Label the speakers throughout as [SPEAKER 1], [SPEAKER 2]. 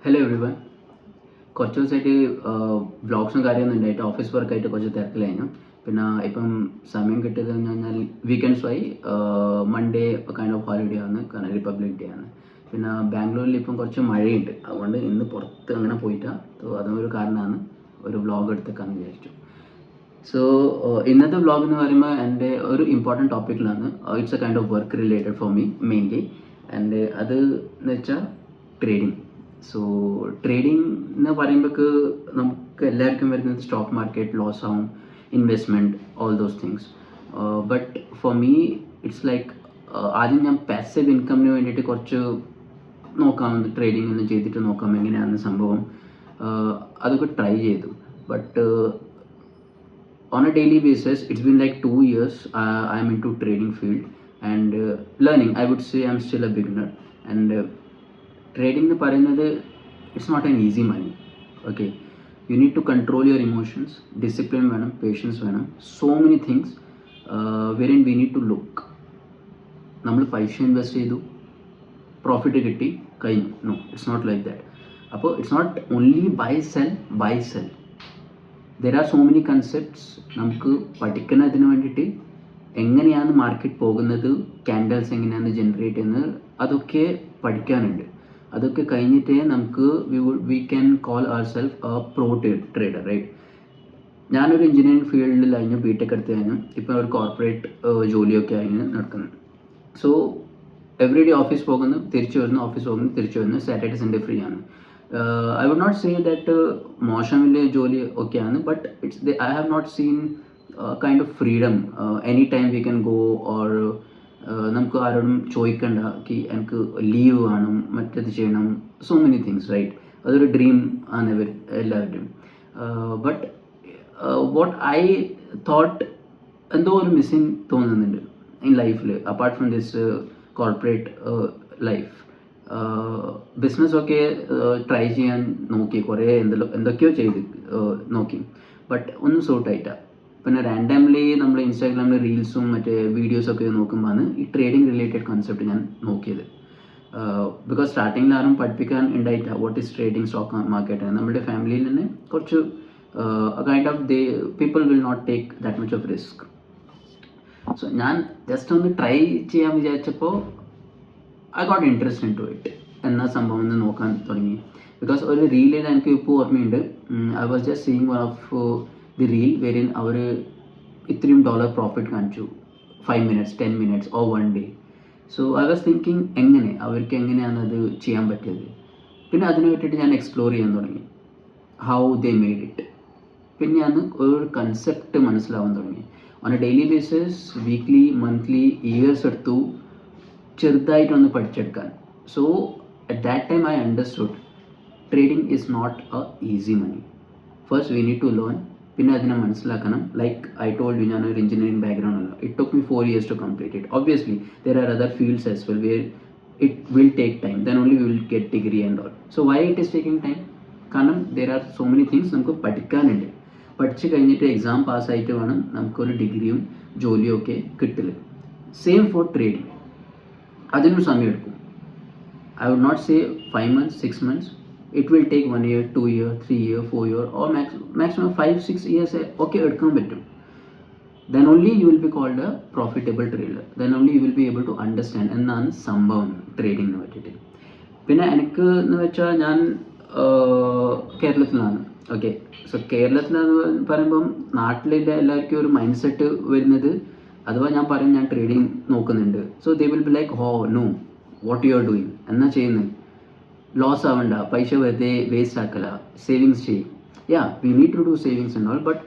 [SPEAKER 1] Hello every one. കുറച്ച് ദിവസമായിട്ട് വ്ളോഗ്സും കാര്യമൊന്നും ഉണ്ടായിട്ട് ഓഫീസ് വർക്കായിട്ട് കുറച്ച് തിരക്കിലായിരുന്നു. പിന്നെ ഇപ്പം സമയം കിട്ടിയത് എന്ന് പറഞ്ഞാൽ വീക്കെൻഡ്സ് ആയി. മൺഡേ കൈൻഡ് ഓഫ് ഹോളിഡേ ആണ്, കാരണം റിപ്പബ്ലിക് ഡേ ആണ്. പിന്നെ ബാംഗ്ലൂരിൽ ഇപ്പം കുറച്ച് മഴയുണ്ട്, അതുകൊണ്ട് ഇന്ന് പുറത്ത് അങ്ങനെ പോയിട്ടാണ്. അതൊരു കാരണമാണ് ഒരു വ്ളോഗ് എടുത്തേക്കാന്ന് വിചാരിച്ചു. സോ ഇന്നത്തെ വ്ളോഗ് എന്ന് പറയുമ്പോൾ എൻ്റെ ഒരു ഇമ്പോർട്ടൻറ്റ് ടോപ്പിക്കിലാണ്. It's a kind of work related for me mainly. And അത് എന്ന് വെച്ചാൽ ട്രേഡിങ്. സോ ട്രേഡിംഗ് എന്ന് പറയുമ്പോഴേക്ക് നമുക്ക് എല്ലാവർക്കും വരുന്നത് സ്റ്റോക്ക് മാർക്കറ്റ്, ലോസ് ആവും, investment, all those things. But for me it's like ആദ്യം ഞാൻ പാസീവ് ഇൻകമിന് വേണ്ടിയിട്ട് കുറച്ച് നോക്കാം, ട്രേഡിംഗ് ഒന്നും ചെയ്തിട്ട് നോക്കാം എങ്ങനെയാണ് സംഭവം. അതൊക്കെ ട്രൈ ചെയ്തു. But on a daily basis it's been like 2 years I'm into trading field and learning. I would say I'm still a beginner. And trading എന്ന് പറയുന്നത് it's not an easy money. Okay, you need to control your emotions, discipline വേണം, patience വേണം, so many things wherein we need to look. നമ്മൾ പൈസ invest ചെയ്തു, profit കിട്ടി, കഴിഞ്ഞു. No, it's not like that. അപ്പോൾ it's not only buy sell. There are so many concepts നമുക്ക് പഠിക്കുന്നതിന് വേണ്ടിയിട്ട്. എങ്ങനെയാണ് മാർക്കറ്റ് പോകുന്നത്, ക്യാൻഡൽസ് എങ്ങനെയാണ് ജനറേറ്റ് ചെയ്യുന്നത്, അതൊക്കെ പഠിക്കാനുണ്ട്. അതൊക്കെ കഴിഞ്ഞിട്ടേ നമുക്ക് we can call our self a pro trader, right? ഞാനൊരു എഞ്ചിനീയറിംഗ് ഫീൽഡിൽ കഴിഞ്ഞു, ബി ടെക് എടുത്ത് കഴിഞ്ഞു. ഇപ്പോൾ ഒരു കോർപ്പറേറ്റ് ജോലിയൊക്കെ ആയിരുന്നു നടക്കുന്നത്. സോ എവറി ഡേ ഓഫീസ് പോകുന്നു, തിരിച്ചു വരുന്നു, ഓഫീസ് പോകുന്നു, തിരിച്ചു വരുന്നു. സാറ്റർഡേ സൺഡേ ഫ്രീ ആണ്. I would not say that മോശമില്ല ജോലി ഒക്കെയാണ്, but I have not seen kind of freedom. Any time we can go, or നമുക്ക് ആരോടും ചോദിക്കണ്ട എനിക്ക് ലീവ് വേണം, മറ്റത് ചെയ്യണം, സോ മെനി തിങ്സ്, റൈറ്റ്? അതൊരു ഡ്രീം ആണ് എല്ലാവരുടെയും. ബട്ട് വാട്ട് ഐ തോട്ട്, എന്തോ ഒരു മിസ്സിങ് തോന്നുന്നുണ്ട് ഇൻ ലൈഫിൽ, apart from this corporate life. ബിസിനസ്സൊക്കെ ട്രൈ ചെയ്യാൻ നോക്കി, കുറേ എന്തൊക്കെയോ ചെയ്ത് നോക്കി, ബട്ട് ഒന്നും സൂട്ടായിട്ടാണ്. പിന്നെ റാൻഡംലി നമ്മൾ ഇൻസ്റ്റാഗ്രാമിൽ റീൽസും മറ്റേ വീഡിയോസൊക്കെ നോക്കുമ്പോഴാണ് ഈ ട്രേഡിംഗ് റിലേറ്റഡ് കോൺസെപ്റ്റ് ഞാൻ നോക്കിയത്. ബിക്കോസ് സ്റ്റാർട്ടിങ്ങിൽ ആരും പഠിപ്പിക്കാൻ ഉണ്ടായിട്ടില്ല what is trading, stock market. നമ്മുടെ ഫാമിലിയിൽ തന്നെ കുറച്ച് kind of people will not take that much of risk. So ഞാൻ ജസ്റ്റ് ഒന്ന് ട്രൈ ചെയ്യാൻ വിചാരിച്ചപ്പോൾ I got interest in to it. എന്നാ സംഭവം എന്ന് നോക്കാൻ തുടങ്ങി. ബിക്കോസ് ഒരു റീലിൽ എനിക്ക് ഇപ്പോൾ ഓർമ്മയുണ്ട്, I was just seeing one of the reel wherein അവർ ഇത്രയും ഡോളർ പ്രോഫിറ്റ് കാണിച്ചു, 5 minutes, 10 minutes or 1 day. So I was thinking അവർക്ക് എങ്ങനെയാണ് അത് ചെയ്യാൻ പറ്റിയത്. പിന്നെ അതിനെ പറ്റിയിട്ട് ഞാൻ എക്സ്പ്ലോർ ചെയ്യാൻ തുടങ്ങി, ഹൗ ദേ മെയ്ഡ് ഇറ്റ്. പിന്നെയാണ് ഒരു കൺസെപ്റ്റ് മനസ്സിലാവാൻ തുടങ്ങി. On a daily basis, weekly, monthly, years എടുത്തു ചെറുതായിട്ടൊന്ന് പഠിച്ചെടുക്കാൻ. So at that time I understood trading is not a easy money. First we need to learn, പിന്നെ അതിനെ മനസ്സിലാക്കണം. ലൈക്ക് ഐ ടോൾഡ് യു, ഞാനൊരു എഞ്ചിനീയറിംഗ് ബാക്ക്ഗ്രൗണ്ട് അല്ല. It took me 4 years to complete it. Obviously there are other fields as well where it will take time, then only we will get degree and all. So why it is taking time? കാരണം there are so many things നമുക്ക് പഠിക്കാനുണ്ട്. പഠിച്ച് കഴിഞ്ഞിട്ട് exam പാസ്സായിട്ട് വേണം നമുക്കൊരു ഡിഗ്രിയും ജോലിയും ഒക്കെ കിട്ടൽ. Same for trading. അതിനൊരു സമയം എടുക്കും. I would not say 5 months, 6 months. It will take 1 year, 2 year, 3 year, 4 year, or maximum 5-6 years. Okay, എടുക്കാൻ പറ്റും. Then only you will be called a profitable trader. Then only you will be able to understand എന്നാണ് സംഭവം ട്രേഡിങ്ങിനെ പറ്റിയിട്ട്. പിന്നെ എനിക്ക് എന്ന് വെച്ചാൽ ഞാൻ കേരളത്തിലാണ്. ഓക്കെ, സോ കേരളത്തിലെന്ന് പറയുമ്പം നാട്ടിലുള്ള എല്ലാവർക്കും ഒരു മൈൻഡ് സെറ്റ് വരുന്നത്, അഥവാ ഞാൻ പറയും ഞാൻ ട്രേഡിങ് നോക്കുന്നുണ്ട്, so they will be like, oh no, what you are doing, എന്നാ ചെയ്യുന്നത്, ലോസ് ആവണ്ട, പൈസ വെറുതെ വേസ്റ്റ് ആക്കല, സേവിങ്സ് ചെയ്യും. Yeah, we need to do savings and all, but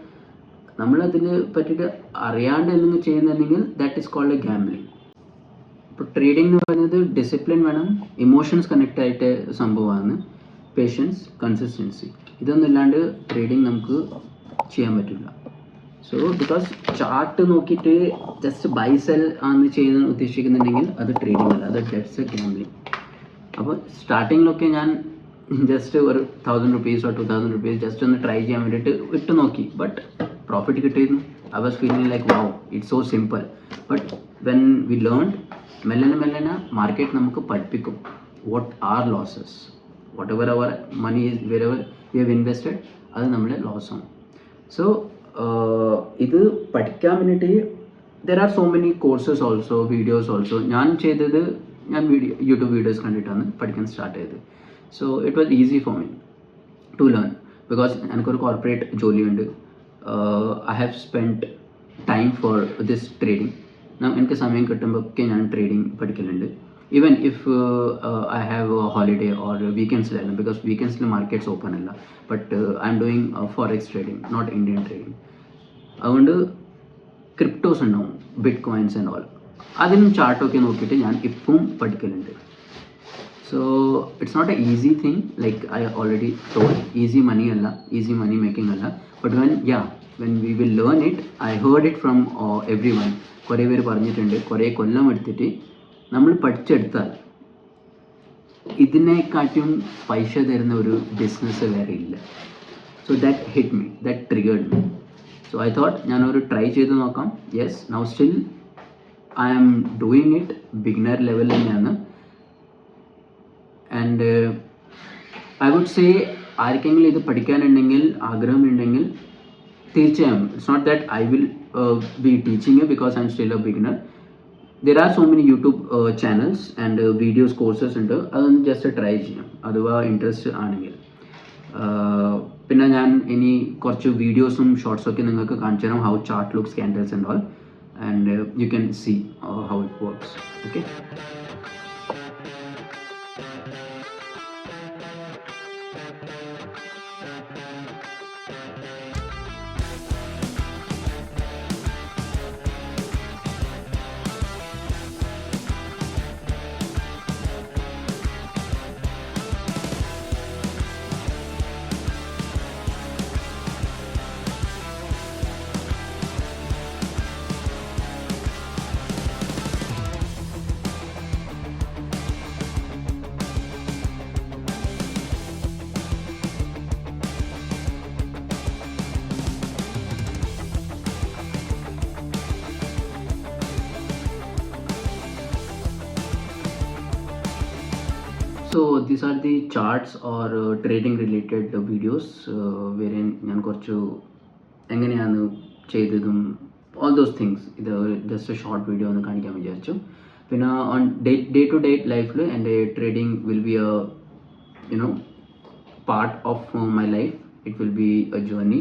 [SPEAKER 1] നമ്മളതിന് പറ്റിയിട്ട് അറിയാണ്ട് എന്തെങ്കിലും ചെയ്യുന്നുണ്ടെങ്കിൽ that is called a gambling. ഇപ്പോൾ ട്രേഡിംഗ് എന്ന് പറയുന്നത് ഡിസിപ്ലിൻ വേണം, ഇമോഷൻസ് കണക്റ്റ് ആയിട്ട് സംഭവമാണ്, പേഷ്യൻസ്, കൺസിസ്റ്റൻസി. ഇതൊന്നും ഇല്ലാണ്ട് ട്രേഡിംഗ് നമുക്ക് ചെയ്യാൻ പറ്റില്ല. സോ ബിക്കോസ് ചാർട്ട് നോക്കിയിട്ട് ജസ്റ്റ് ബൈ സെൽ ആണ് ചെയ്യാൻ ഉദ്ദേശിക്കുന്നുണ്ടെങ്കിൽ അത് ട്രേഡിംഗ് അല്ല, അത് ഡെറ്റ്സ് എ ഗാംബ്ലിങ്. അപ്പോൾ സ്റ്റാർട്ടിങ്ങിലൊക്കെ ഞാൻ ജസ്റ്റ് ഒരു 1,000 rupees or 2,000 rupees ജസ്റ്റ് ഒന്ന് ട്രൈ ചെയ്യാൻ വേണ്ടിയിട്ട് ഇട്ട് നോക്കി, ബട്ട് പ്രോഫിറ്റ് കിട്ടിയിരുന്നു. I was feeling like wow, it's so simple. But when we learn, മെല്ലനെ മാർക്കറ്റ് നമുക്ക് പഠിപ്പിക്കും what are losses, whatever our money is, wherever we have invested, അത് നമ്മുടെ ലോസ് ആവും. സോ ഇത് പഠിക്കാൻ വേണ്ടിയിട്ട് there are so many courses also, videos also. ഞാൻ യൂട്യൂബ് വീഡിയോസ് കണ്ടിട്ടാണ് പഠിക്കാൻ സ്റ്റാർട്ട് ചെയ്തത്. So it was easy for me to learn because എനിക്കൊരു കോർപ്പറേറ്റ് ജോലിയുണ്ട്. I have spend time for this trading. എനിക്ക് സമയം കിട്ടുമ്പോഴൊക്കെ ഞാൻ ട്രേഡിങ് പഠിക്കലുണ്ട്. Even if I have holiday or വീക്കെൻഡ്സിലായിരുന്നു, ബിക്കോസ് വീക്കെൻഡ്സിൽ മാർക്കറ്റ്സ് ഓപ്പൺ അല്ല. But I'm doing forex trading, not Indian trading. അതുകൊണ്ട് ക്രിപ്റ്റോസ് ഉണ്ടാവും, ബിറ്റ് കോയിൻസ് ആൻഡ് ഓൾ. അതിനും ചാർട്ടൊക്കെ നോക്കിയിട്ട് ഞാൻ ഇപ്പം പഠിക്കലുണ്ട്. So it's not a easy thing, like I already told. Easy money അല്ല, ഈസി മണി മേക്കിംഗ് അല്ല. But when we will learn it, I heard it from everyone. കുറേ പേര് പറഞ്ഞിട്ടുണ്ട്. കുറേ കൊല്ലം എടുത്തിട്ട് നമ്മൾ പഠിച്ചെടുത്താൽ ഇതിനെക്കാട്ടും പൈസ തരുന്ന ഒരു ബിസിനസ് വേറെ ഇല്ല. So that hit me, that triggered me. So I thought ഞാനൊരു ട്രൈ ചെയ്ത് നോക്കാം. Yes, now still I am doing it. Beginner ലെവലിൽ തന്നെയാണ്. ആൻഡ് ഐ വുഡ് സേ ആർക്കെങ്കിലും ഇത് പഠിക്കാനുണ്ടെങ്കിൽ, ആഗ്രഹമുണ്ടെങ്കിൽ തീർച്ചയായും, it's not that I will be teaching you because I am still a beginner. there are so many YouTube channels and videos, courses ഉണ്ട്. അതൊന്ന് just try ചെയ്യാം അഥവാ ഇൻട്രസ്റ്റ് ആണെങ്കിൽ. പിന്നെ ഞാൻ ഇനി കുറച്ച് വീഡിയോസും ഷോർട്സൊക്കെ നിങ്ങൾക്ക് കാണിച്ചു തരാം, how chart looks, candles and all, and you can see how it works. Okay. So these are the charts or trading related videos wherein ഞാൻ കുറച്ച് എങ്ങനെയാണ് ചെയ്തതും all those things. ഇത് ജസ്റ്റ് ഷോർട്ട് വീഡിയോ ഒന്ന് കാണിക്കാൻ വിചാരിച്ചു. പിന്നെ ഓൺ ഡേ ടു ഡേ ലൈഫിൽ എൻ്റെ trading will be A part of my life. It will be A journey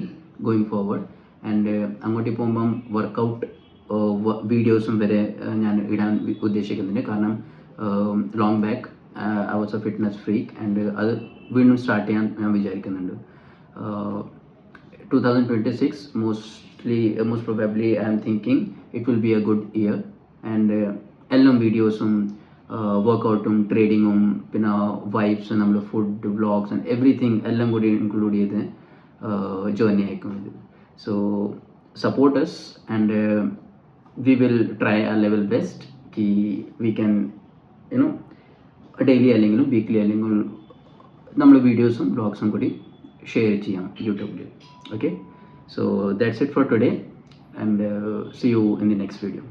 [SPEAKER 1] going forward. And അങ്ങോട്ട് പോകുമ്പം വർക്കൗട്ട് വീഡിയോസും വരെ ഞാൻ ഇടാൻ ഉദ്ദേശിക്കുന്നുണ്ട്. കാരണം long back I was a fitness freak and അത് വീണ്ടും സ്റ്റാർട്ട് ചെയ്യാൻ ഞാൻ വിചാരിക്കുന്നുണ്ട്. 2026 most probably I am thinking it will be a good year. And എല്ലാം വീഡിയോസും വർക്കൗട്ടും ട്രേഡിങ്ങും പിന്നെ വൈബ്സ്, നമ്മുടെ ഫുഡ് വ്ളോഗ്സ് ആൻഡ് എവറിത്തിങ് എല്ലാം കൂടി ഇൻക്ലൂഡ് ചെയ്ത് ജേർണി ആയിരിക്കും ഇത്. So support us and we will try our level best ki we can daily അല്ലെങ്കിലും വീക്ക്ലി അല്ലെങ്കിൽ നമ്മൾ വീഡിയോസും ബ്ലോഗ്സും കൂടി ഷെയർ ചെയ്യാം യൂട്യൂബിൽ. Okay, so that's it for today and see you in the next video.